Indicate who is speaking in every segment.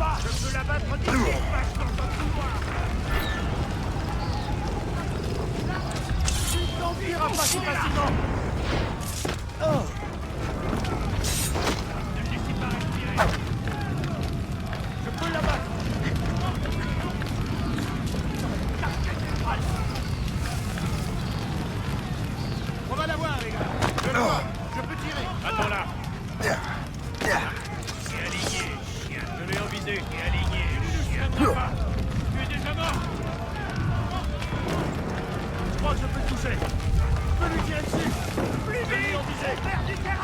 Speaker 1: pas. Je peux l'abattre direct dans un couloir. Tu t'en tireras pas si facilement. Oh. Ne le laissez pas respirer. Je peux l'abattre. On va l'avoir, les gars. Je peux tirer. Attends là. C'est aligné, chien. Je l'ai envisé. C'est aligné, chien. Tu es déjà mort. Je crois que je peux le toucher. Je peux lui tirer dessus. Plus vite. Je l'ai envisé. Perds du terrain.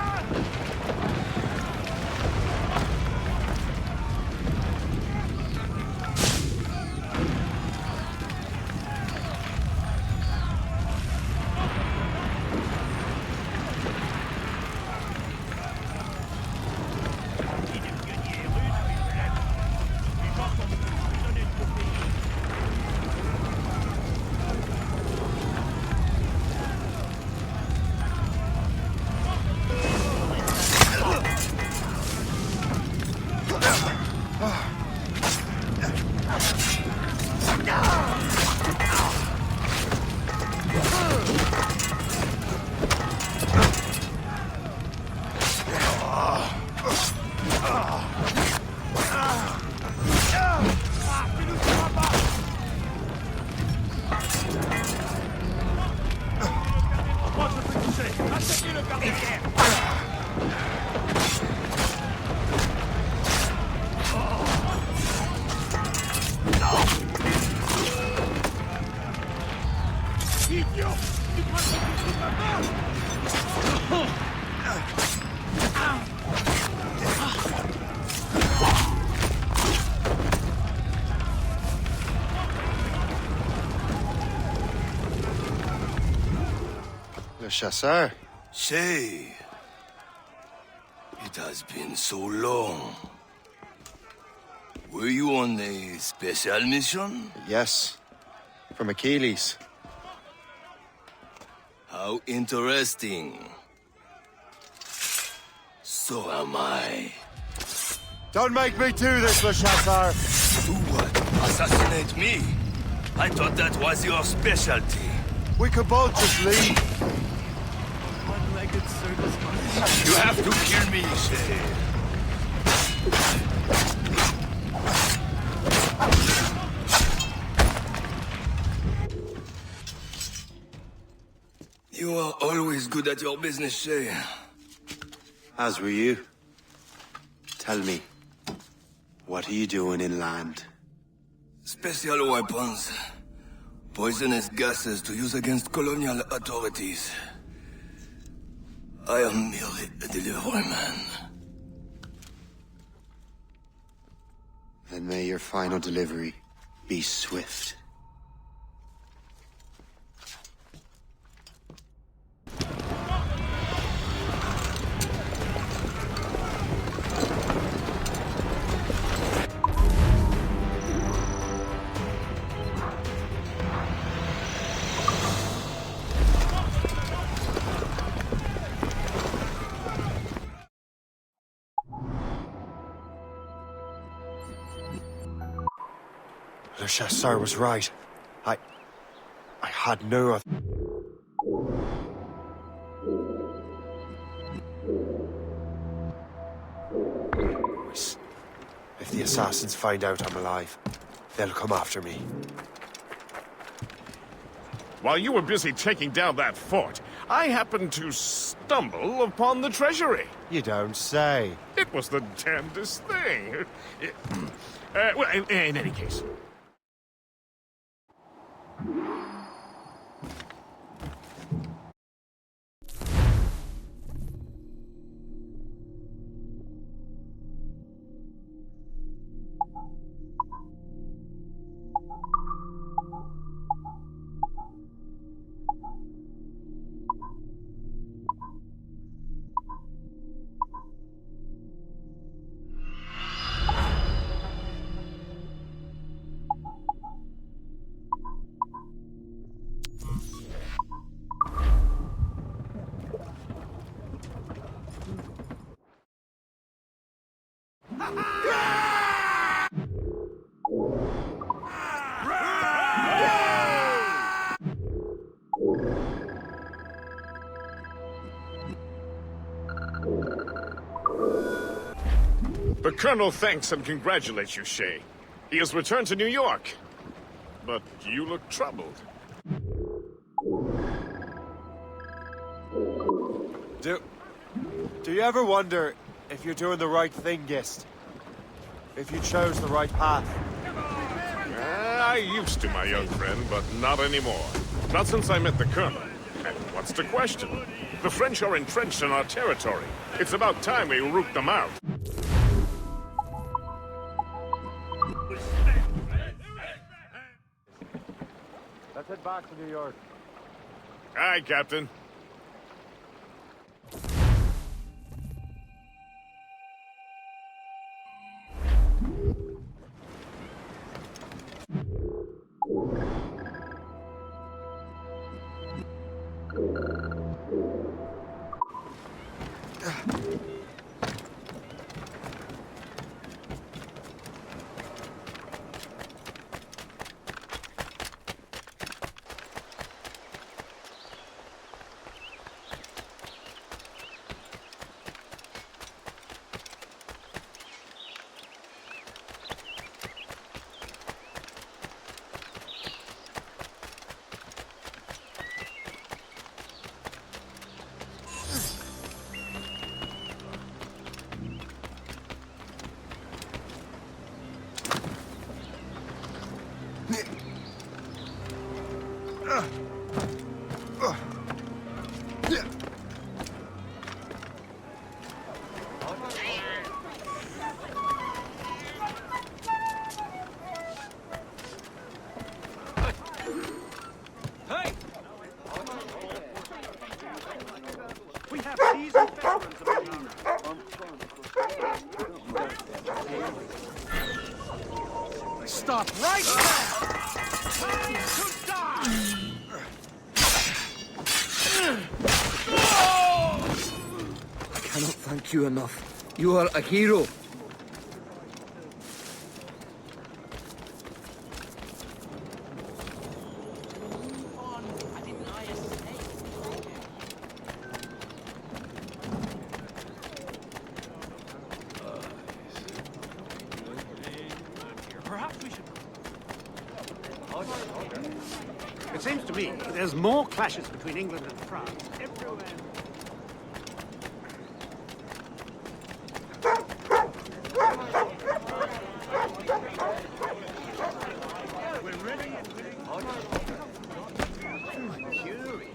Speaker 2: Le chasseur.
Speaker 3: Say, it has been so long. Were you on a special mission?
Speaker 2: Yes. From Achilles.
Speaker 3: How interesting. So am I.
Speaker 2: Don't make me do this, Le Chasseur.
Speaker 3: Do what? Assassinate me? I thought that was your specialty.
Speaker 2: We could both just leave.
Speaker 1: One-legged circus monkey.
Speaker 3: You have to kill me, Shay. You are always good at your business, Shay.
Speaker 2: As were you. Tell me, what are you doing inland?
Speaker 3: Special weapons. Poisonous gases to use against colonial authorities. I am merely a delivery man.
Speaker 2: Then may your final delivery be swift. Le Chasseur was right. I had no other... If the assassins find out I'm alive, they'll come after me.
Speaker 4: While you were busy taking down that fort, I happened to stumble upon the treasury.
Speaker 2: You don't say.
Speaker 4: It was the damnedest thing. Well, in any case... Colonel thanks and congratulates you, Shay. He has returned to New York. But you look troubled.
Speaker 5: Do you ever wonder if you're doing the right thing, Gist? If you chose the right path?
Speaker 4: I used to, my young friend, but not anymore. Not since I met the Colonel. And what's the question? The French are entrenched in our territory. It's about time we root them out.
Speaker 5: Let's head back to New York.
Speaker 4: Aye, Captain.
Speaker 1: We have seasoned veterans among our... Stop right there! Time to die!
Speaker 6: I cannot thank you enough. You are a hero.
Speaker 1: Perhaps we should... It seems to me there's more clashes between England and France everywhere. We're ready and willing. Curious.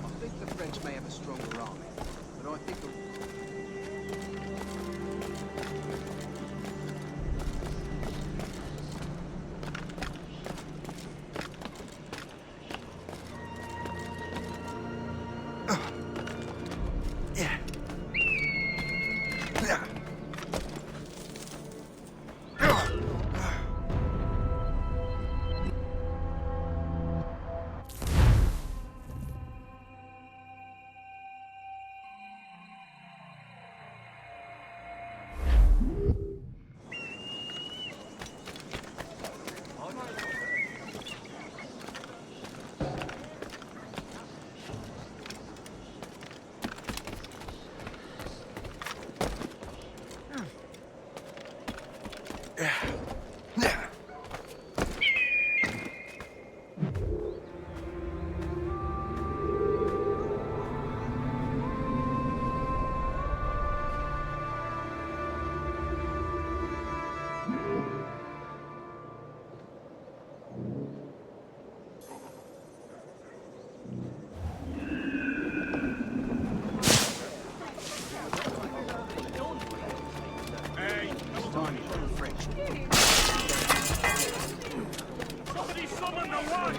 Speaker 6: I think the French may have a stronger army, but I think the...
Speaker 1: Somebody summon the watch!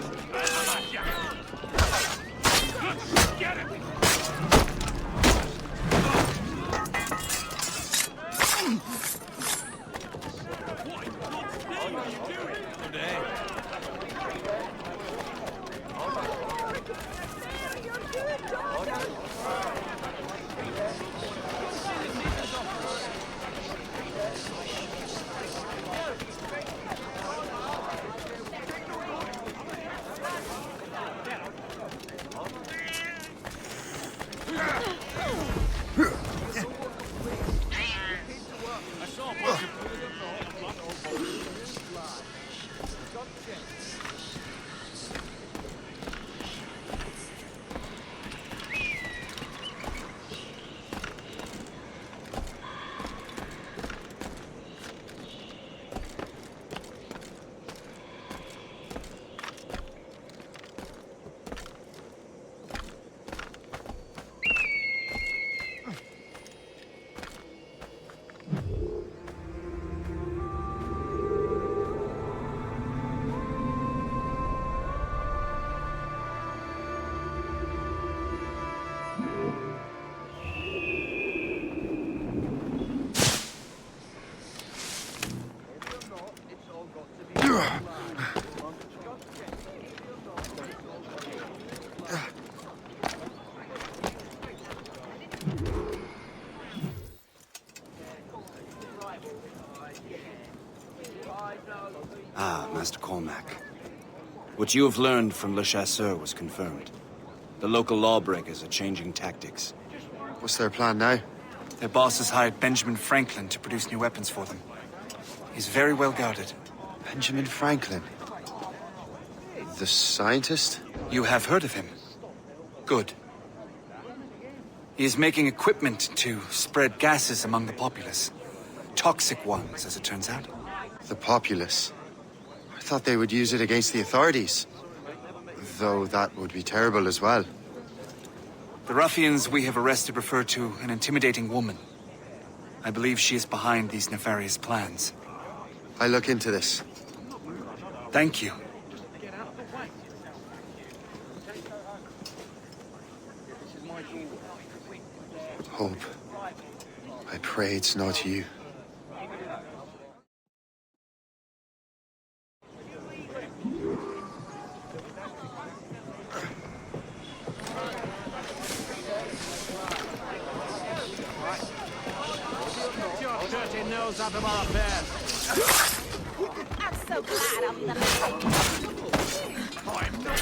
Speaker 7: Ah, Master Cormac. What you have learned from Le Chasseur was confirmed. The local lawbreakers are changing tactics.
Speaker 2: What's their plan now?
Speaker 7: Their boss has hired Benjamin Franklin to produce new weapons for them. He's very well guarded.
Speaker 2: Benjamin Franklin? The scientist?
Speaker 7: You have heard of him? Good. He is making equipment to spread gases among the populace. Toxic ones, as it turns out.
Speaker 2: The populace? I thought they would use it against the authorities. Though that would be terrible as well.
Speaker 7: The ruffians we have arrested refer to an intimidating woman. I believe she is behind these nefarious plans.
Speaker 2: I'll look into this.
Speaker 7: Thank you.
Speaker 2: Hope. I pray it's not you.
Speaker 1: Dirty nose out of our affairs.
Speaker 8: I'm so glad I'll be the last.
Speaker 1: I'm not.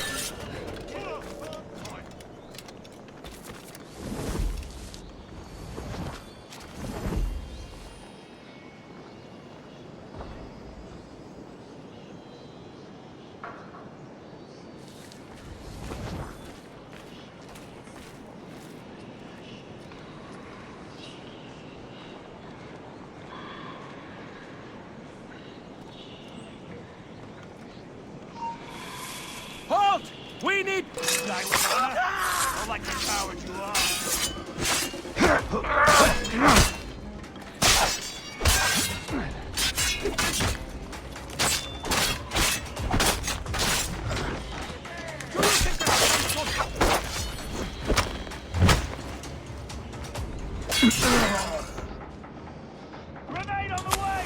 Speaker 1: Halt! We need... I like the coward you are. Grenade on the way!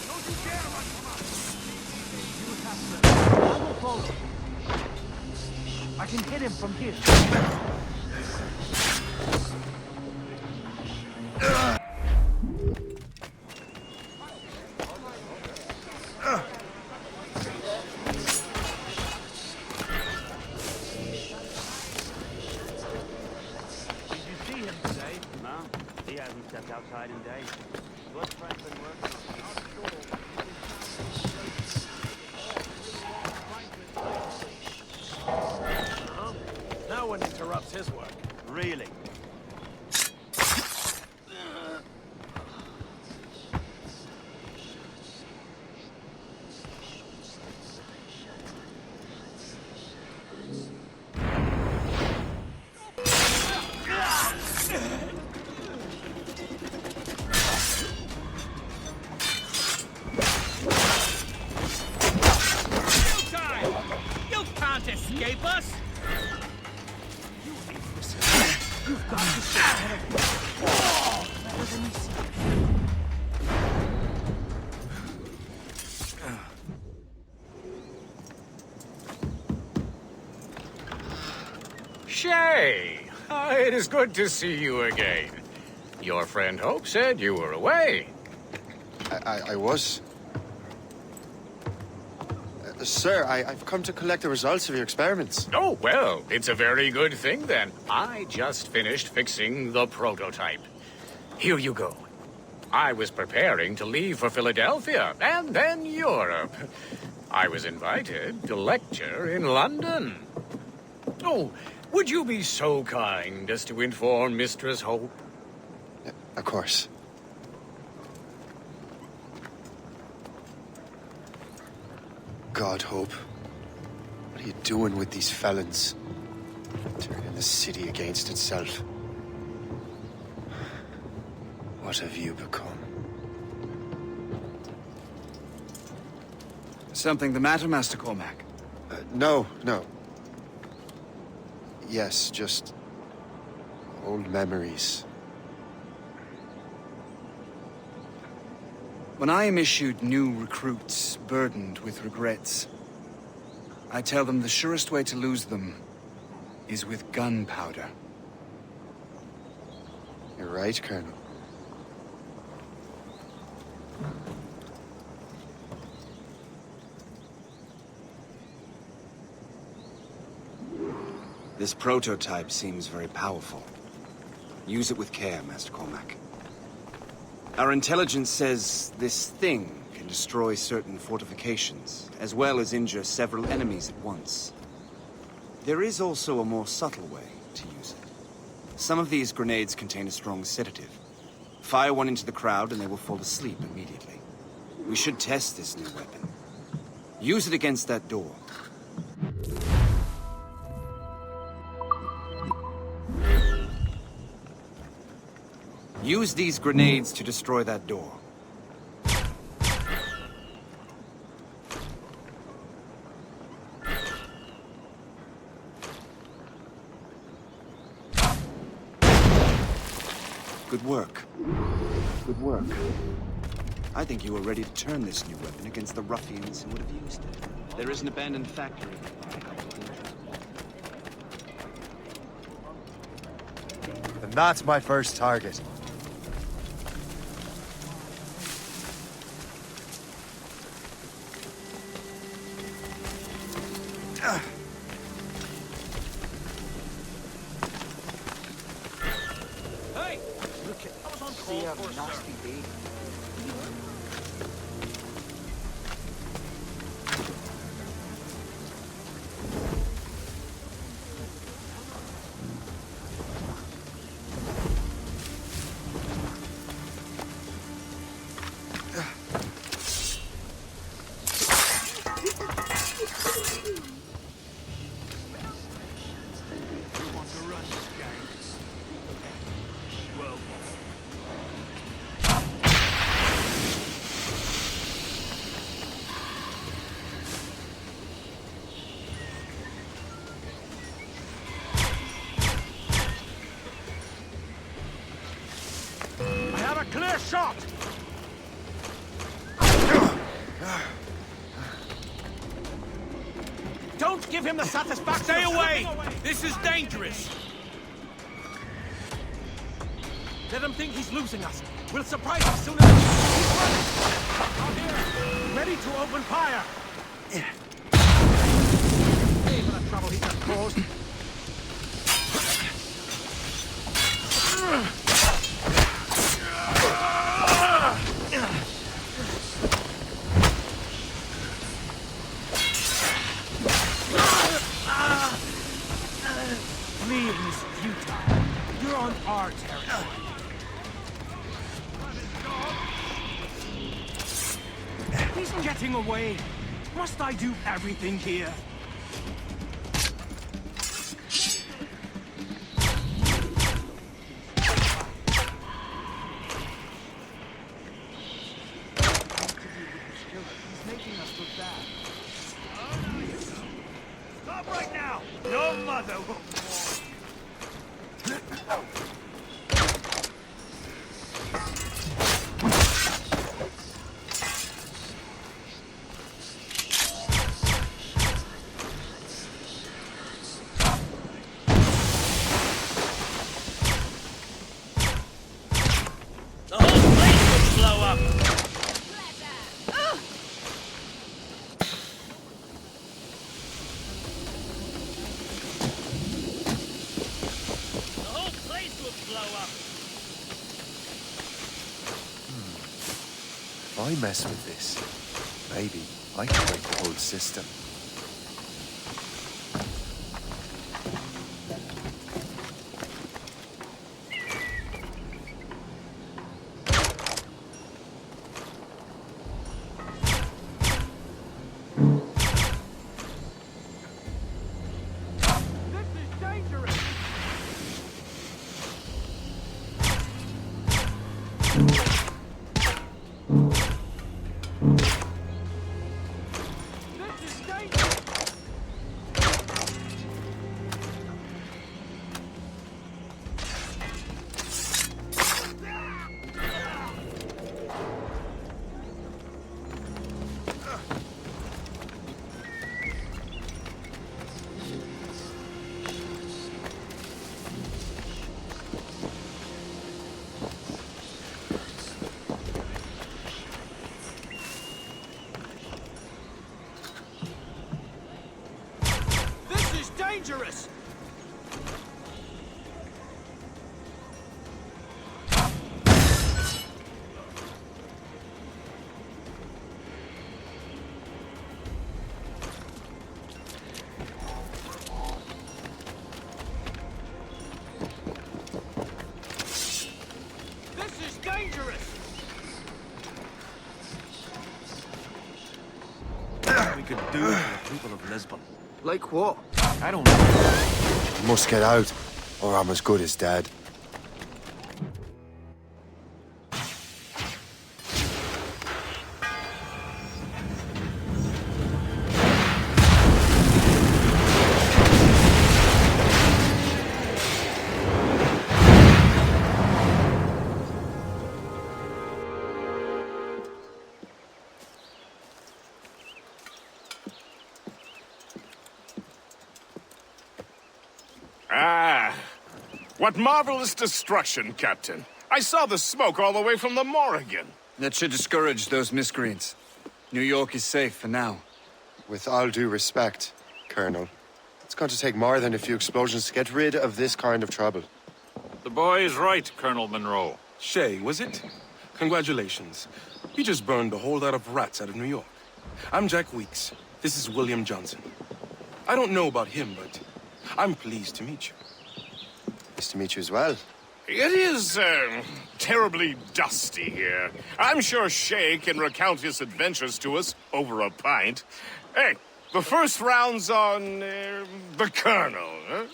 Speaker 1: Don't you dare run from us! I will follow. I can hit him from here. Did you see him today?
Speaker 9: No, he hasn't stepped outside in days. What's Franklin working on? Not sure.
Speaker 1: No one interrupts his work.
Speaker 9: Really?
Speaker 1: You can't escape us!
Speaker 10: Shay! It is good to see you again. Your friend Hope said you were away.
Speaker 2: I was. Sir, I've come to collect the results of your experiments.
Speaker 10: Oh, well, it's a very good thing then. I just finished fixing the prototype. Here you go. I was preparing to leave for Philadelphia and then Europe. I was invited to lecture in London. Oh, would you be so kind as to inform Mistress Hope?
Speaker 2: Of course. God, Hope. What are you doing with these felons? Turning the city against itself. What have you become?
Speaker 7: Something the matter, Master Cormac?
Speaker 2: No. Yes, just... old memories.
Speaker 7: When I am issued new recruits burdened with regrets, I tell them the surest way to lose them is with gunpowder.
Speaker 2: You're right, Colonel.
Speaker 11: This prototype seems very powerful. Use it with care, Master Cormac. Our intelligence says this thing can destroy certain fortifications, as well as injure several enemies at once. There is also a more subtle way to use it. Some of these grenades contain a strong sedative. Fire one into the crowd and they will fall asleep immediately. We should test this new weapon. Use it against that door. Use these grenades to destroy that door. Good work. Good work. I think you are ready to turn this new weapon against the ruffians who would have used it. There is an abandoned factory.
Speaker 5: And that's my first target.
Speaker 6: Hey! Look at see how nasty they
Speaker 1: Clear shot! Don't give him the satisfaction. Stay away! This is dangerous. Let him think he's losing us. We'll surprise him as soon as he's running. Out here, ready to open fire. Pay for the trouble he just caused. Fleeing is futile. You're on our territory. He's getting away. Must I do everything here?
Speaker 6: He's making us look bad.
Speaker 1: Stop right now! Your mother will...
Speaker 3: The whole place will blow up! The whole place will blow up!
Speaker 2: If I mess with this, maybe I can break the whole system.
Speaker 1: This is dangerous!
Speaker 9: We could do for the people of Lisbon.
Speaker 5: Like what?
Speaker 9: I don't know.
Speaker 2: We must get out, or I'm as good as dead.
Speaker 4: Ah, what marvelous destruction, Captain. I saw the smoke all the way from the Morrigan.
Speaker 7: That should discourage those miscreants. New York is safe for now.
Speaker 2: With all due respect, Colonel, it's going to take more than a few explosions to get rid of this kind of trouble.
Speaker 12: The boy is right, Colonel Monroe.
Speaker 13: Shay, was it? Congratulations. You just burned a whole lot of rats out of New York. I'm Jack Weeks. This is William Johnson. I don't know about him, but I'm pleased to meet you.
Speaker 2: Nice to meet you as well.
Speaker 4: It is, terribly dusty here. I'm sure Shay can recount his adventures to us over a pint. Hey, the first round's on, the Colonel, huh?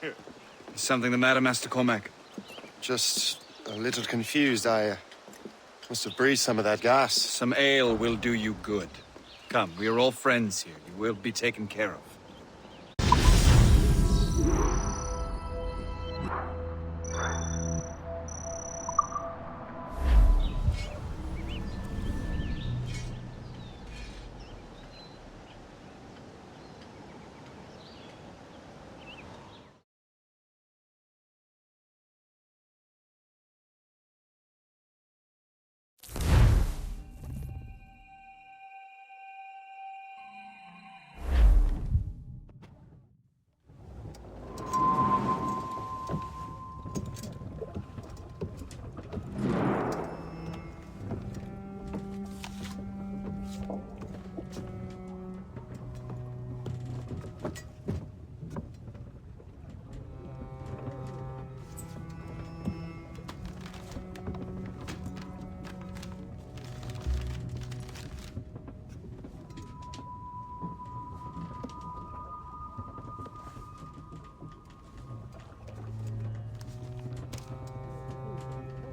Speaker 7: Is something the matter, Master Cormac?
Speaker 2: Just a little confused. I must have breathed some of that gas.
Speaker 7: Some ale will do you good. Come, we are all friends here. You will be taken care of.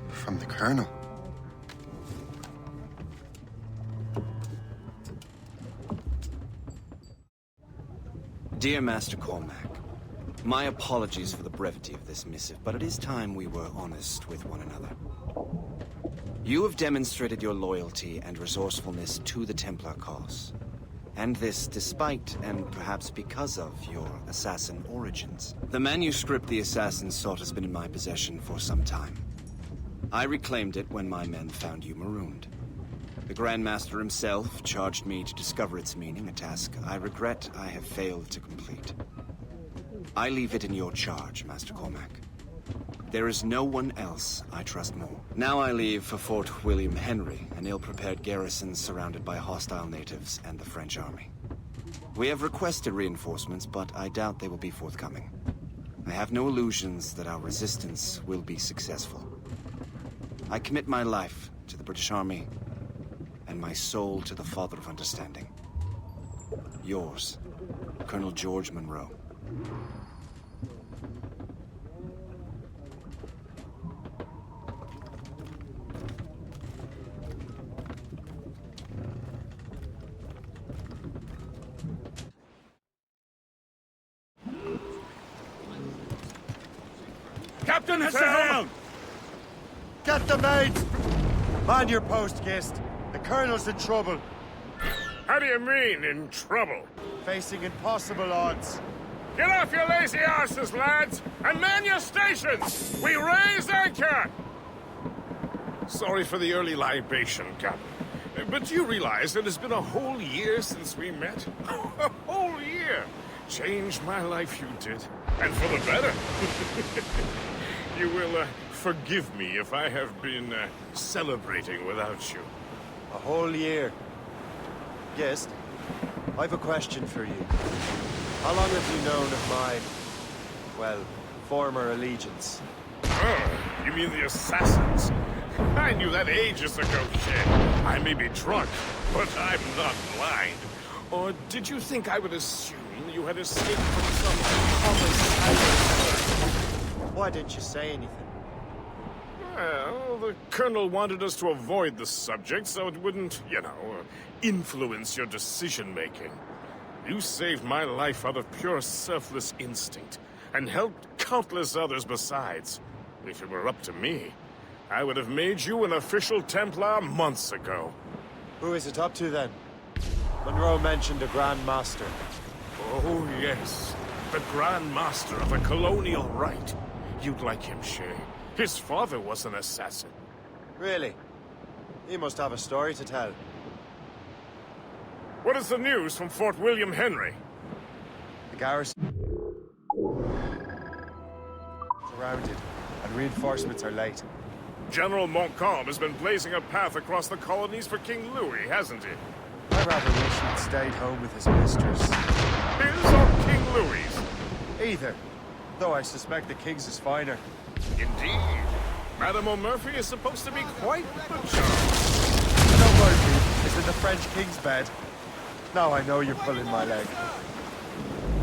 Speaker 2: From the Colonel.
Speaker 11: Dear Master Cormac, my apologies for the brevity of this missive, but it is time we were honest with one another. You have demonstrated your loyalty and resourcefulness to the Templar cause. And this despite, and perhaps because of, your assassin origins. The manuscript the assassin sought has been in my possession for some time. I reclaimed it when my men found you marooned. The Grand Master himself charged me to discover its meaning, a task I regret I have failed to complete. I leave it in your charge, Master Cormac. There is no one else I trust more. Now I leave for Fort William Henry, an ill-prepared garrison surrounded by hostile natives and the French army. We have requested reinforcements, but I doubt they will be forthcoming. I have no illusions that our resistance will be successful. I commit my life to the British Army, and my soul to the Father of Understanding. Yours, Colonel George Monroe.
Speaker 1: Captain has down!
Speaker 5: Get the mates! Man your post, guest. The Colonel's in trouble.
Speaker 4: How do you mean, in trouble?
Speaker 5: Facing impossible odds.
Speaker 4: Get off your lazy arses, lads, and man your stations! We raise anchor! Sorry for the early libation, Captain. But you realize it has been a whole year since we met? A whole year! Changed my life, you did. And for the better. You will, forgive me if I have been, celebrating without you.
Speaker 5: A whole year. Guest, I've a question for you. How long have you known of my, well, former allegiance?
Speaker 4: Oh, you mean the assassins? I knew that ages ago, Shay. I may be drunk, but I'm not blind. Or did you think I would assume you had escaped from some homicidal?
Speaker 5: Why didn't you say anything?
Speaker 4: Well, the Colonel wanted us to avoid the subject so it wouldn't, influence your decision-making. You saved my life out of pure selfless instinct, and helped countless others besides. If it were up to me, I would have made you an official Templar months ago.
Speaker 5: Who is it up to then? Monroe mentioned a Grand Master.
Speaker 4: Oh, yes. The Grand Master of a colonial rite. You'd like him, Shay. His father was an assassin.
Speaker 5: Really? He must have a story to tell.
Speaker 4: What is the news from Fort William Henry?
Speaker 5: The garrison surrounded, and reinforcements are late.
Speaker 4: General Montcalm has been blazing a path across the colonies for King Louis, hasn't he?
Speaker 5: I rather wish he'd stayed home with his mistress.
Speaker 4: His or King Louis?
Speaker 5: Either. Though I suspect the King's is finer.
Speaker 4: Indeed. Madame O'Murphy is supposed to be quite the charm.
Speaker 5: Madame O'Murphy is in the French King's bed. Now I know you're pulling my leg.